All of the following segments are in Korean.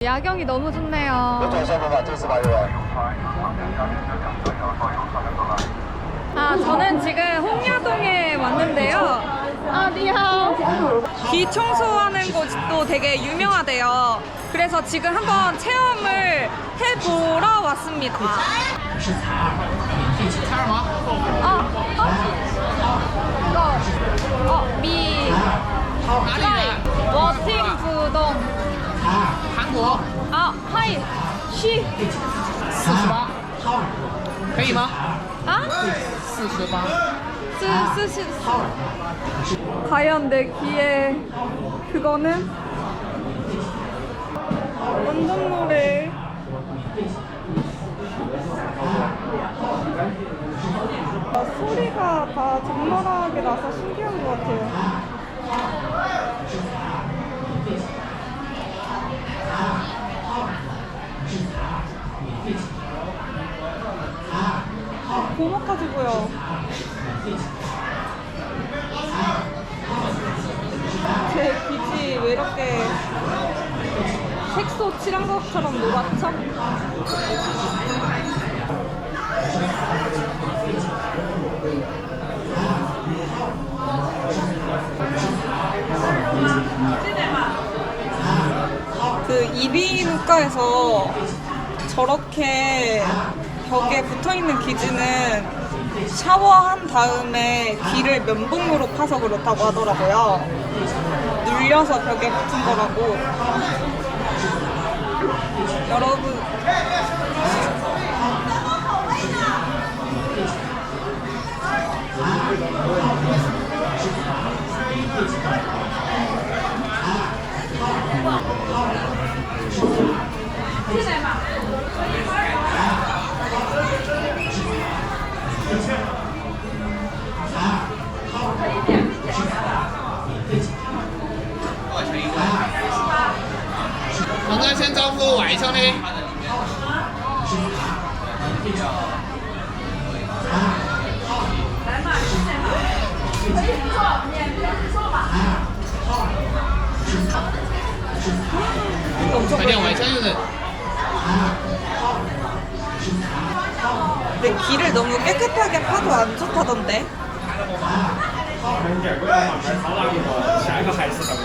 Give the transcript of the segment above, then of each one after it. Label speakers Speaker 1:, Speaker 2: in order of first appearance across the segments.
Speaker 1: 야경이 너무 좋네요. 아, 저는 지금 홍야동에 왔는데요. 아, 니하오. 비 청소하는 곳도 되게 유명하대요. 그래서 지금 한번 체험을 해보러 왔습니다. 미 워팅 부동.
Speaker 2: 韩国
Speaker 1: 啊，嗨，去
Speaker 2: 48，可以吗
Speaker 1: 啊，
Speaker 2: ？48。
Speaker 1: 四十。 과연 내 귀에 그거는 완전 노래. 소리가 다 적나라하게 나서 신기한 것 같아요. 고목까지 보여. 제 빛이 왜 이렇게 색소 칠한 것처럼 노랗죠? 그 이비인후과에서 저렇게 벽에 붙어있는 기지는 샤워한 다음에 귀를 면봉으로 파서 그렇다고 하더라고요. 눌려서 벽에 붙은 거라고. 여러분,
Speaker 2: 黄哥先招呼晚上呢。快点晚上就是。
Speaker 1: 근데 귀를 너무 깨끗하게 파도 안 좋다던데.
Speaker 3: 下一个海是什么？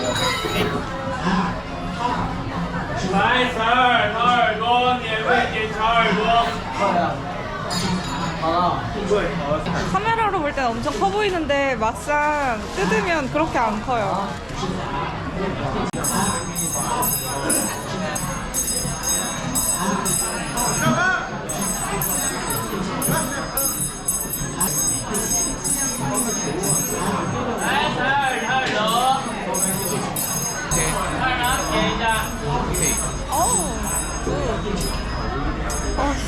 Speaker 3: 来，采耳，掏耳朵，免费检查耳朵。对，
Speaker 1: 카메라로 볼 땐 엄청 커 보이는데 막상 뜯으면 그렇게 안 커요.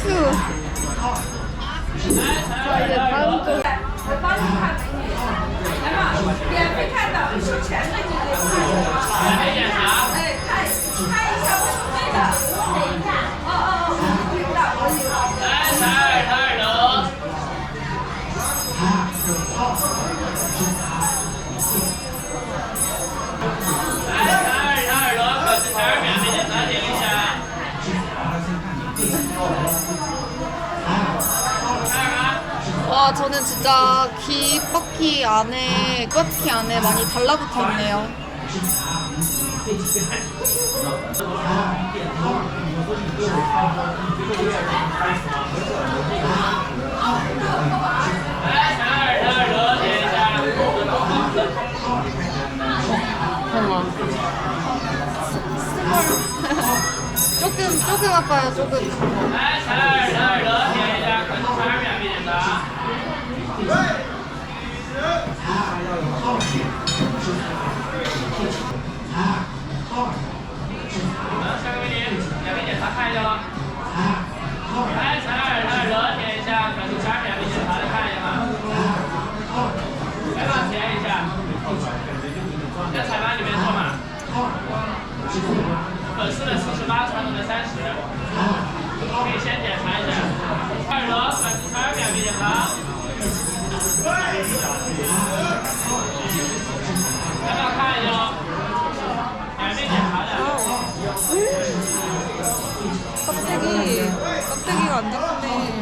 Speaker 1: 휴. 자, 이제 다음 쪽.
Speaker 4: 我帮你看美女，来嘛，免费看的，不收钱的，你这是。哎，看一下不收费的。等一下。我有的，我有的。来，采耳朵。来，采耳朵，可是采耳免费检查点一下。
Speaker 1: 와, 저는 진짜 귓바퀴 안에, 뼈바퀴 안에 많이 달라붙어 있네요. 조금 아파요, 조금. 완전 크네.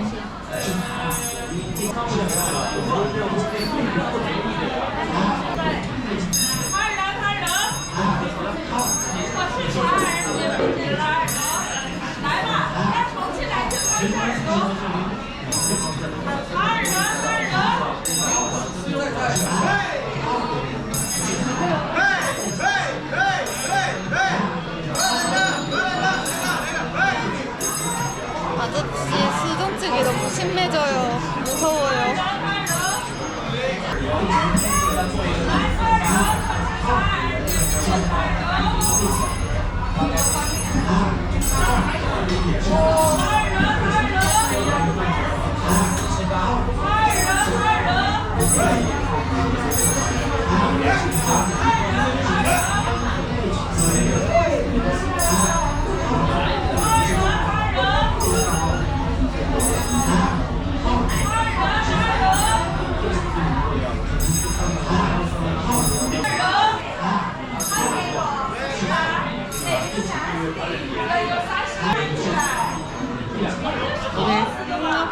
Speaker 1: 아저씨의 수동증이 너무 심해져요. 무서워요.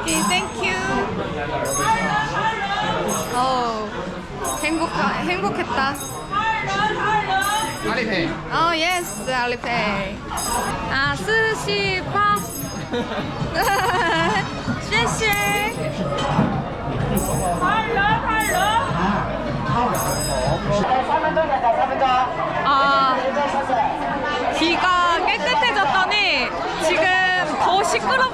Speaker 1: 오케이, 땡큐. 행복했다.
Speaker 2: 알리페이.
Speaker 1: 예스, 알리페이. 아, 스시파. 谢谢. 아, 귀가 깨끗해졌더니 지금 더 시끄럽